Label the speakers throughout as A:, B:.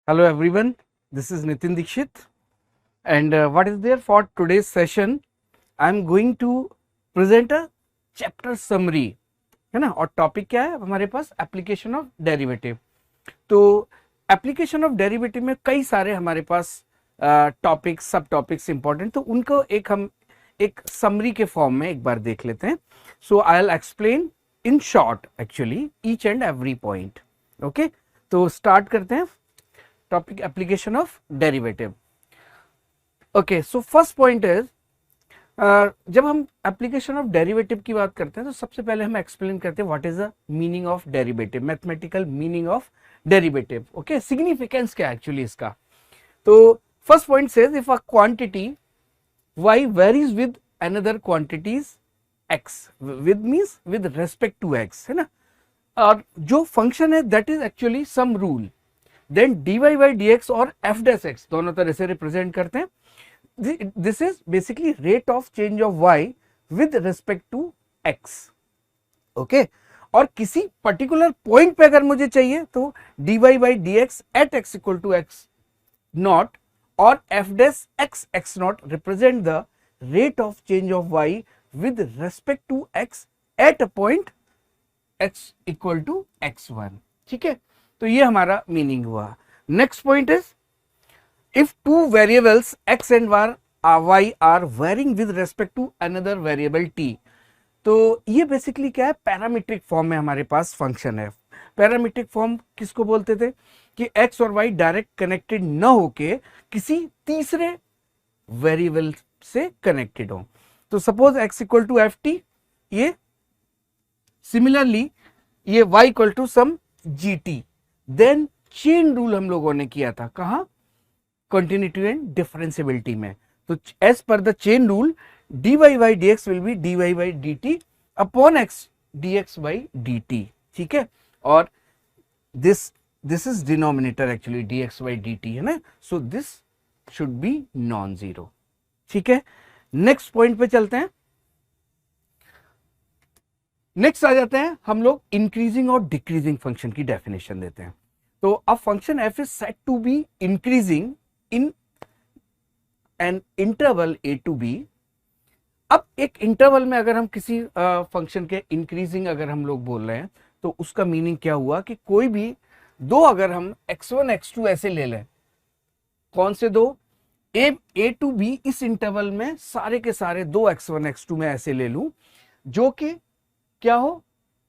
A: Hello everyone, this is Nitin Dikshit and what is there for today's session? I am going to present a chapter summary, है ना। और topic क्या है हमारे पास? Application of derivative. तो application of derivative में कई सारे हमारे पास टॉपिक्स, सब टॉपिक्स इंपॉर्टेंट, तो उनको हम एक समरी के फॉर्म में एक बार देख लेते हैं। So I will explain in short actually each and every point. Okay, तो स्टार्ट करते हैं topic application of derivative. Okay, so first point is जब हम एप्लीकेशन ऑफ डेरिवेटिव की बात करते हैं तो सबसे पहले हम एक्सप्लेन करते हैं what is the meaning of derivative, mathematical meaning of derivative. Okay, significance क्या है एक्चुअली इसका। तो first point says if a quantity y varies with another quantities x, with means with respect to x, है ना। और जो function है that is actually some rule, then dy by dx और f dash x दोनों तरह से represent करते हैं। This is basically rate of change of y with respect to x। Okay, और किसी पर्टिकुलर पॉइंट पे अगर मुझे चाहिए तो dy by dx at x equal to x naught और f dash x x naught represent the rate of change of y with respect to x at a point x equal to x1। ठीक है, तो ये हमारा meaning हुआ। Next point is if two variables x and y are varying with respect to another variable t। तो ये basically क्या है? पैरामीट्रिक फॉर्म में हमारे पास फंक्शन है। पैरामीट्रिक फॉर्म किसको बोलते थे कि x और y डायरेक्ट कनेक्टेड न होके किसी तीसरे वेरिएबल से कनेक्टेड हो। तो suppose x equal to f t, ये सिमिलरली ये y equal to some g t. Then chain rule हम लोगों ने किया था कहाँ? कंटिन्यूटी एंड डिफरेंशियबिलिटी में। तो एज पर the chain rule dy by dx will be dy by dt upon x dx by dt। ठीक है, और this is denominator actually dx by dt है ना। so this should be non zero। ठीक है, नेक्स्ट पॉइंट पे चलते हैं। नेक्स्ट आ जाते हैं हम लोग इंक्रीजिंग और डिक्रीजिंग फंक्शन की डेफिनेशन देते हैं। तो a function f is said to be increasing in an interval a to b। अब एक इंटरवल में अगर हम किसी फंक्शन के इंक्रीजिंग अगर हम लोग बोल रहे हैं तो उसका मीनिंग क्या हुआ कि कोई भी दो अगर हम x1 x2 ऐसे ले लें, कौन से दो? a to b इस इंटरवल में सारे के सारे दो x1 x2 में ऐसे ले लूं जो कि क्या हो?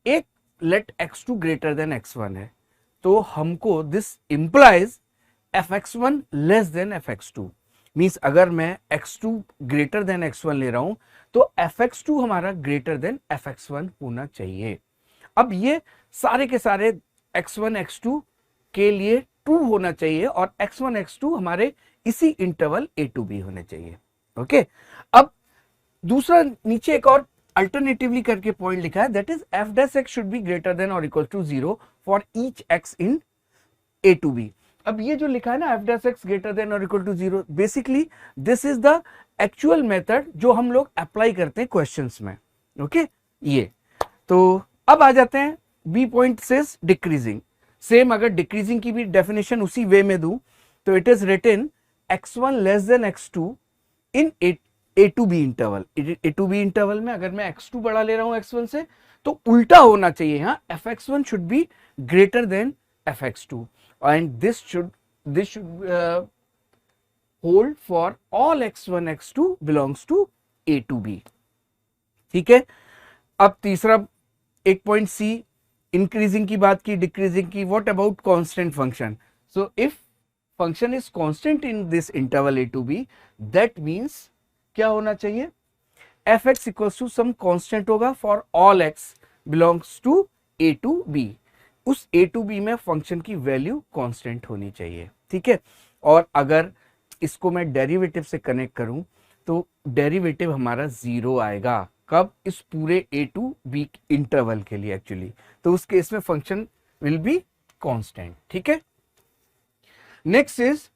A: एक late x2 greater than x1 है, तो हमको this implies fx1 less than fx2। Means अगर मैं x2 ग्रेटर देन x1 ले रहा हूं तो fx2 हमारा ग्रेटर देन fx1 होना चाहिए। अब ये सारे के सारे x1 x2 के लिए ट्रू होना चाहिए और x1 x2 हमारे इसी इंटरवल a to b होने चाहिए। ओके, अब दूसरा नीचे एक और अल्टरनेटिवली करके पॉइंट लिखा है that is f dash x should be greater than और equal to 0 for each x in a to b। अब ये जो लिखा है ना f dash x greater than और equal to 0, basically this is the actual method जो हम लोग अप्लाई करते हैं क्वेश्चंस में। ओके, ये तो अब आ जाते हैं बी पॉइंट से डिक्रीजिंग। सेम अगर डिक्रीजिंग की भी डेफिनेशन उसी वे में दूं तो it is written x1 less than x2 in a to b interval. a to b interval में अगर मैं x2 बड़ा ले रहा हूं x1 से तो उल्टा होना चाहिए, यहाँ fx1 should be greater than fx2 and this should hold for all x1 x2 belongs to a to b। ठीक है, अब तीसरा एक पॉइंट सी, इंक्रीजिंग की बात की, डिक्रीजिंग की। What about constant function? So if function is constant in this interval a to b, that means क्या होना चाहिए? fx equals to some constant होगा for all x belongs to a to b। उस a to b में function की value constant होनी चाहिए। ठीक है, और अगर इसको मैं डेरिवेटिव से कनेक्ट करूं तो डेरिवेटिव हमारा 0 आएगा। कब? इस पूरे a to b इंटरवल के लिए एक्चुअली। तो उस केस में फंक्शन विल बी कांस्टेंट। ठीक है, नेक्स्ट इज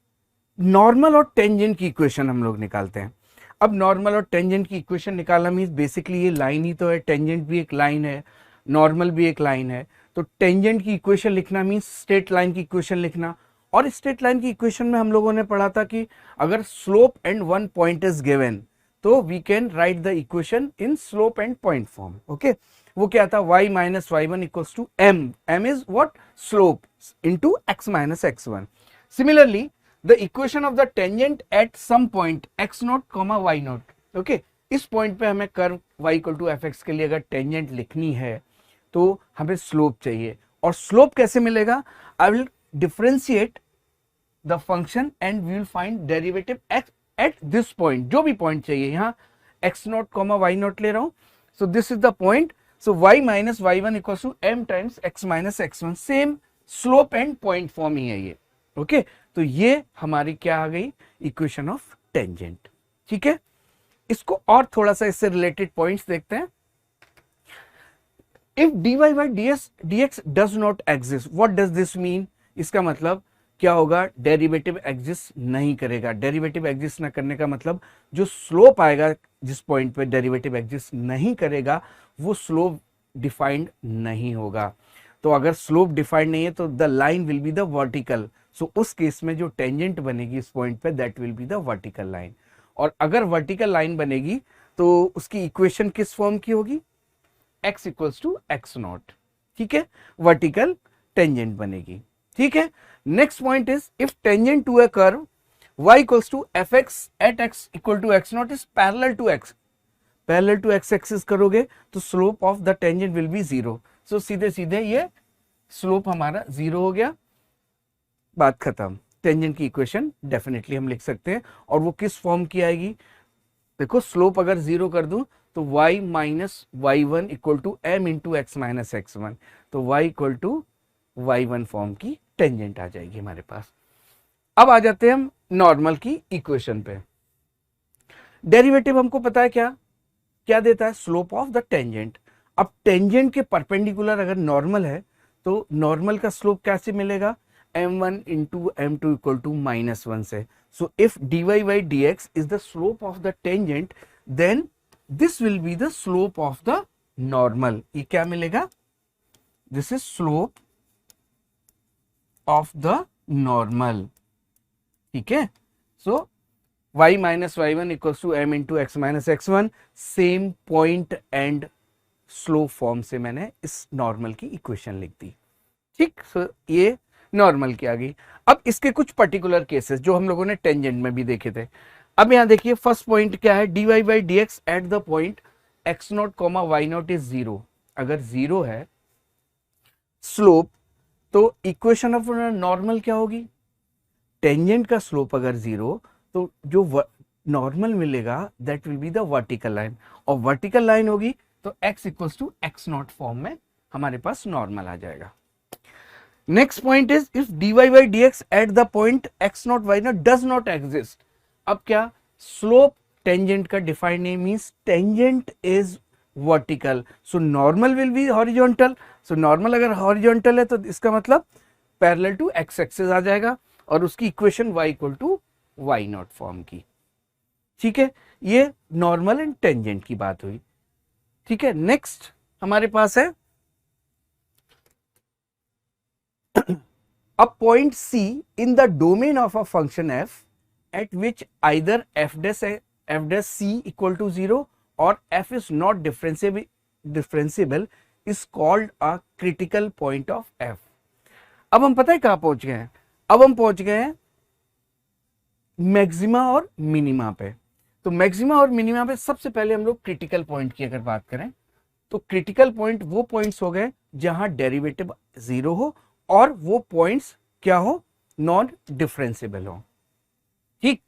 A: नॉर्मल और टेंजेंट की इक्वेशन हम लोग निकालते हैं। अब नॉर्मल और टेंजेंट की इक्वेशन निकालना मीन्स बेसिकली ये लाइन ही तो है, टेंजेंट भी एक लाइन है, नॉर्मल भी एक लाइन है। तो टेंजेंट की इक्वेशन लिखना मीन्स स्ट्रेट लाइन की इक्वेशन लिखना और स्ट्रेट लाइन की इक्वेशन में हम लोगों ने पढ़ा था कि अगर slope and one point is given तो we can write the equation in slope and point form. Okay, वो क्या था, y minus y one equals to m, m is what, slope into x minus x1। Similarly the equation of the tangent at some point x naught comma y naught. Okay, इस point पे हमें curve y equal to F X के लिए अगर tangent लिखनी है तो हमें स्लोप चाहिए। और स्लोप कैसे मिलेगा, I will differentiate the function and we will find derivative x at this point, जो भी पॉइंट चाहिए। यहाँ x naught comma y naught ले रहा हूं, so this is the point, so y minus y one equal to m times x minus x1, same slope and point form ही है ये। ओके, तो ये हमारी क्या आ गई, इक्वेशन ऑफ टेंजेंट। ठीक है, इसको और थोड़ा सा इससे रिलेटेड पॉइंट्स देखते हैं। If dy by dx does not exist, what does this mean, इसका मतलब क्या होगा, डेरिवेटिव एग्जिस्ट नहीं करेगा। डेरिवेटिव एग्जिस्ट ना करने का मतलब जो स्लोप आएगा जिस पॉइंट पे डेरिवेटिव एग्जिस्ट नहीं करेगा वो स्लोप डिफाइंड नहीं होगा। तो अगर स्लोप डिफाइंड नहीं है तो the line will be the vertical, so उस केस में जो टेंजेंट बनेगी इस पॉइंट पे that will be the vertical line. और अगर वर्टिकल लाइन बनेगी तो उसकी इक्वेशन किस फॉर्म की होगी, x equals to x naught. ठीक है, वर्टिकल टेंजेंट बनेगी। ठीक है, next point is if tangent to a curve y equals to F X at x equal to x naught is parallel to x, parallel to x axis करोगे तो slope of the tangent will be zero. So सीधे सीधे ये slope हमारा zero हो गया, बात खत्म। टेंजेंट की इक्वेशन डेफिनेटली हम लिख सकते हैं। और वो किस फॉर्म की आएगी, देखो स्लोप अगर जीरो कर दूं तो y minus y one equal to m into x minus x one, तो y equal to y one form की टेंजेंट आ जाएगी हमारे पास। अब आ जाते हैं हम नॉर्मल की इक्वेशन पे। डेरिवेटिव हमको पता है क्या क्या देता है, स्लोप ऑफ द टेंजेंट। अब टेंजेंट के परपेंडिकुलर अगर नॉर्मल है तो नॉर्मल का स्लोप कैसे मिलेगा, m1 into M two equal to minus one से। So if dy by dx is the slope of the tangent, then this will be the slope of the normal। ये क्या मिलेगा, this is slope of the normal। ठीक है, so y minus y one equal to m into x minus x one, same point and slope form से मैंने इस normal की equation लिख दी। ठीक, सो ये नॉर्मल की आ गई। अब इसके कुछ पर्टिकुलर केसेस जो हम लोगों ने टेंजेंट में भी देखे थे। अब यहां देखिए फर्स्ट पॉइंट क्या है, dy by dx at the point x naught comma y naught is zero. अगर जीरो है स्लोप तो इक्वेशन ऑफ नॉर्मल क्या होगी, टेंजेंट का स्लोप अगर जीरो तो जो नॉर्मल मिलेगा that will be the vertical line, और वर्टिकल लाइन होगी तो x equals to x naught form में हमारे पास नॉर्मल आ जाएगा। Next point is if dy by dx at the point x naught y naught does not exist. अब क्या, स्लोप टेंजेंट का डिफाइंड नेम means tangent is vertical, so normal will be horizontal. So normal अगर horizontal है तो इसका मतलब parallel to x axis आ जाएगा और उसकी equation y equal to y naught form की। ठीक है, ये नॉर्मल एंड टेंजेंट की बात हुई। ठीक है, नेक्स्ट हमारे पास है a point C in the domain of a function f at which either f dash c equal to 0 or f is not differentiable is called a critical point of f। अब हम पता है कहां पहुंच गए हैं, अब हम पहुंच गए हैं मैक्सिमा और मिनिमा पे। तो मैक्सिमा और मिनिमा पे सबसे पहले हम लोग क्रिटिकल पॉइंट की अगर बात करें तो क्रिटिकल पॉइंट वो पॉइंट्स हो गए जहां डेरिवेटिव जीरो हो और वो पॉइंट्स क्या हो, नॉन डिफरेंशिएबल हो। ठीक,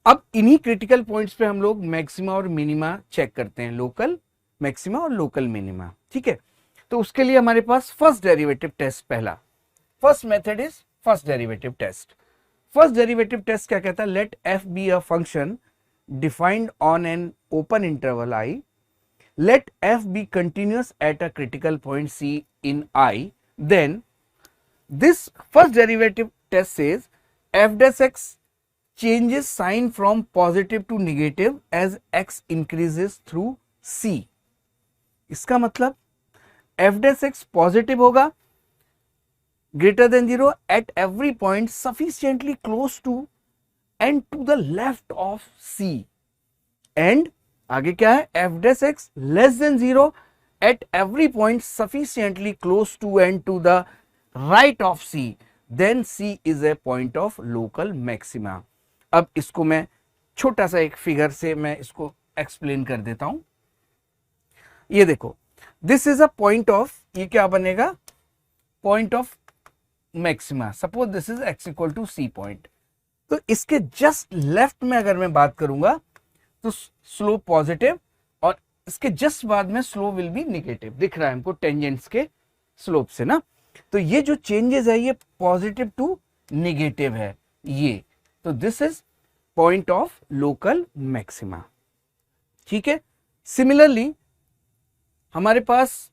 A: अब इन्हीं क्रिटिकल पॉइंट्स पे हम लोग मैक्सिमा और मिनिमा चेक करते हैं, लोकल मैक्सिमा और लोकल मिनिमा। ठीक है, तो उसके लिए हमारे पास फर्स्ट डेरिवेटिव टेस्ट, पहला first method is first derivative test. First derivative test क्या कहता है, let f be a function defined on an open interval i, let f be continuous at a critical point c in i, then this first derivative test says f dash x changes sign from positive to negative as x increases through c। इसका मतलब f dash x positive होगा greater than 0 at every point sufficiently close to and to the left of C, and आगे क्या है, f dash x less than 0 at every point sufficiently close to and to the right of C, then C is a point of local maxima. अब इसको मैं छोटा सा एक figure से मैं इसको एक्सप्लेन कर देता हूं. ये देखो, this is a point of, ये क्या बनेगा, point of maxima. Suppose this is x equal to C point. तो इसके जस्ट लेफ्ट में अगर मैं बात करूंगा तो स्लोप पॉजिटिव, और इसके जस्ट बाद में स्लोप विल बी निगेटिव. दिख रहा है हमको टेंजेंट्स के स्लोप से ना. तो ये जो चेंजेस है ये पॉजिटिव टू निगेटिव है ये. तो this is point of local maxima. ठीक है. सिमिलरली हमारे पास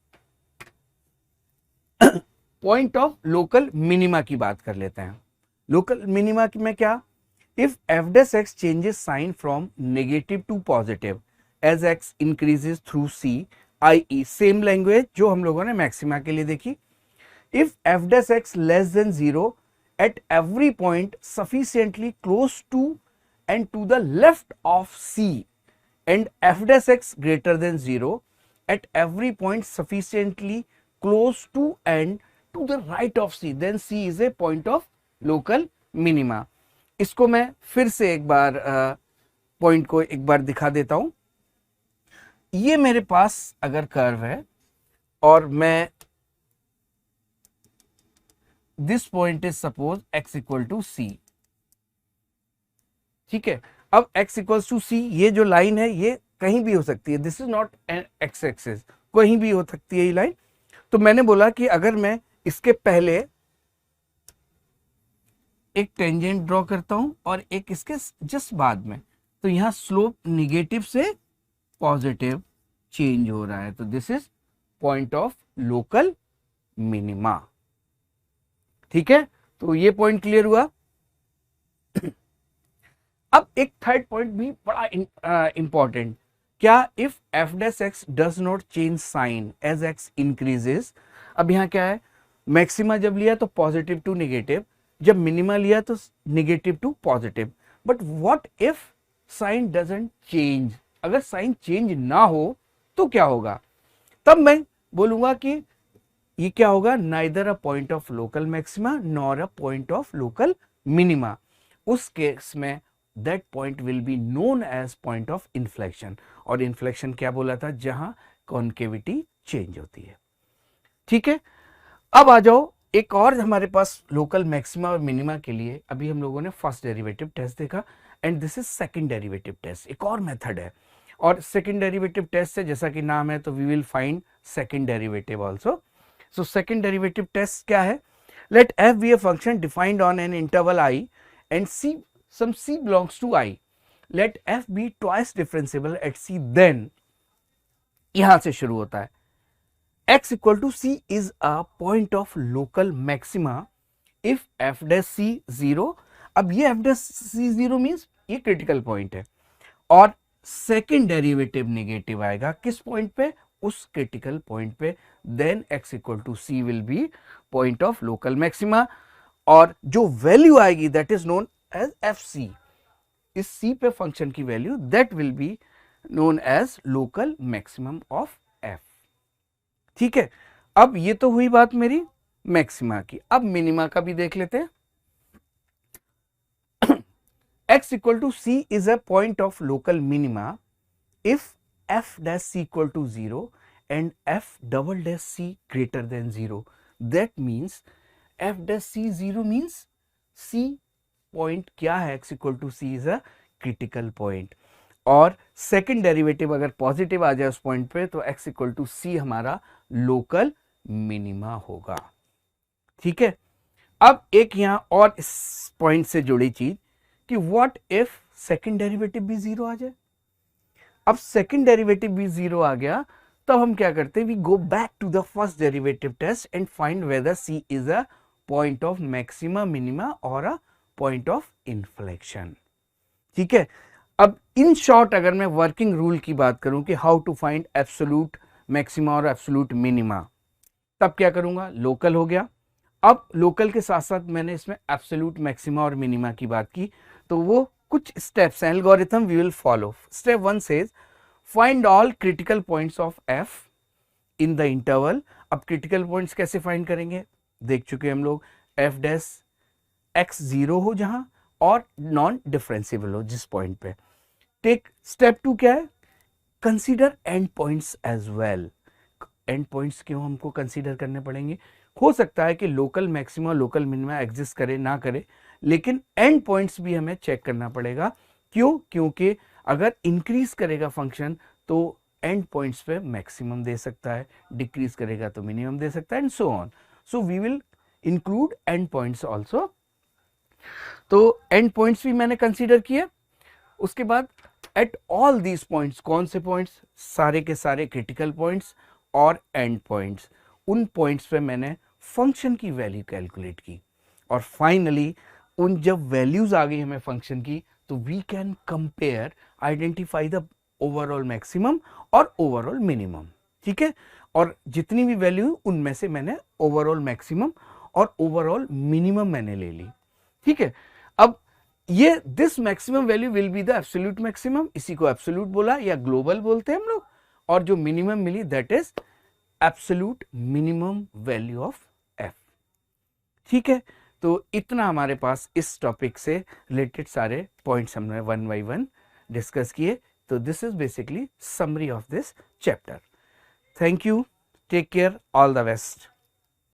A: पॉइंट ऑफ लोकल मिनिमा की बात कर लेते हैं. लोकल मिनिमा में क्या, if f dash x changes sign from negative to positive as x increases through c, i e same language जो हम लोगों ने मैक्सिमा के लिए देखी. If f dash x less than 0 at every point sufficiently close to and to the left of c, and f dash x greater than 0 at every point sufficiently close to and to the right of C, then C is a point of local minima. इसको मैं फिर से एक बार point को एक बार दिखा देता हूं. ये मेरे पास अगर कर्व है और मैं this point is suppose x equal to C. ठीक है. अब x इक्वल्स टू C, ये जो लाइन है ये कहीं भी हो सकती है. This is not an x axis, कहीं भी हो सकती है ये लाइन. तो मैंने बोला कि अगर मैं इसके पहले एक टेंजेंट ड्रॉ करता हूं और एक इसके जस्ट बाद में, तो यहां स्लोप निगेटिव से पॉजिटिव चेंज हो रहा है. तो this is point of local minima. ठीक है. तो ये पॉइंट क्लियर हुआ. अब एक थर्ड पॉइंट भी बड़ा इंपॉर्टेंट. क्या, if f dash x does not change sign as x increases. अब यहां क्या है, मैक्सिमा जब लिया तो पॉजिटिव टू निगेटिव, जब मिनिमा लिया तो negative to positive. But what if sign doesn't change, अगर साइन चेंज ना हो तो क्या होगा. तब मैं बोलूंगा कि ये क्या होगा, neither a point of local maxima nor a point of local minima. उस केस में that point will be known as point of inflection. और inflection क्या बोला था, जहां कॉन्केविटी चेंज होती है. ठीक है. अब आ जाओ, एक और हमारे पास लोकल मैक्सिमा और मिनिमा के लिए अभी हम लोगों ने फर्स्ट डेरिवेटिव टेस्ट देखा, and this is second derivative test. एक और मेथड है, और सेकंड डेरिवेटिव टेस्ट से जैसा कि नाम है तो we will find second derivative also. So second derivative test क्या है, let f be a function defined on an interval I and c some C belongs to I. Let f be twice differentiable at C, then यहां से शुरू होता है. x equal to C is a point of local maxima if f dash C 0. अब ये f dash C 0 means ये critical point है, और सेकेंड डेरिवेटिव नेगेटिव आएगा किस पॉइंट पे, उस क्रिटिकल पॉइंट पे. Then x equal to C will be point of local maxima, और जो वैल्यू आएगी that is known as fc, इस c पे फंक्शन की value that will be known as local maximum of f. ठीक है. अब ये तो हुई बात मेरी मैक्सिमा की. अब मिनिमा का भी देख लेते हैं. x equal to c is a point of local minima if f dash c equal to 0 and f double dash c greater than 0. That means f dash c 0 means c point क्या है, x equal to c is a critical point, और second derivative अगर positive आ जाए उस point पे तो x equal to सी हमारा लोकल मिनिमा होगा. ठीक है. अब एक यहां और इस पॉइंट से जुड़ी चीज कि व्हाट इफ सेकंड डेरिवेटिव भी 0 आ जाए. अब सेकंड डेरिवेटिव भी 0 आ गया, तब हम क्या करते हैं, we go back to the first derivative test and find whether c is a point of maxima minima और अ पॉइंट ऑफ इन्फ्लेक्शन. ठीक है. अब इन शॉर्ट अगर मैं वर्किंग रूल की बात करूं कि how to find absolute maxima और एब्सोल्यूट मिनिमा, तब क्या करूंगा, लोकल हो गया. अब लोकल के साथ साथ मैंने इसमें एब्सोल्यूट मैक्सिमा और मिनिमा की बात की, तो वो कुछ स्टेप्स हैं, algorithm we will follow. Step 1 says find all critical points of f in the interval. अब क्रिटिकल पॉइंट्स कैसे फाइंड करेंगे, देख चुके हम लोग. एफ डैश एक्स 0 हो जहां और नॉन डिफरेंशिएबल हो जिस पॉइंट पे. टेक स्टेप 2 क्या है, consider end points as well. End points क्यों हमको कंसीडर करने पड़ेंगे, हो सकता है कि local maxima local minima exist करे ना करे, लेकिन एंड पॉइंट्स भी हमें चेक करना पड़ेगा. क्यों, क्योंकि अगर इंक्रीज करेगा फंक्शन तो एंड पॉइंट्स पे मैक्सिमम दे सकता है, डिक्रीज करेगा तो मिनिमम दे सकता है, and so on. So we will include end points also. तो एंड पॉइंट्स भी मैंने कंसीडर किए. उसके बाद एट ऑल दीज पॉइंट्स, कौन से पॉइंट्स, सारे के सारे क्रिटिकल पॉइंट्स और एंड पॉइंट्स, उन पॉइंट्स पे मैंने फंक्शन की वैल्यू कैलकुलेट की. और फाइनली उन जब वैल्यूज आ गई हमें फंक्शन की, तो we can compare, identify the overall maximum और ओवरऑल मिनिमम. ठीक है, और जितनी भी वैल्यू उनमें से मैंने ओवरऑल मैक्सिमम और ओवरऑल मिनिमम मैंने ले ली. ठीक है, अब ये this maximum value will be the absolute maximum, इसी को एब्सोल्यूट बोला या ग्लोबल बोलते हैं हम लोग. और जो मिनिमम मिली that is absolute minimum value of f. ठीक है, तो इतना हमारे पास इस टॉपिक से रिलेटेड सारे पॉइंट्स हमने वन बाई वन डिस्कस किए. तो this is basically summary of this chapter. Thank you, take care, all the best.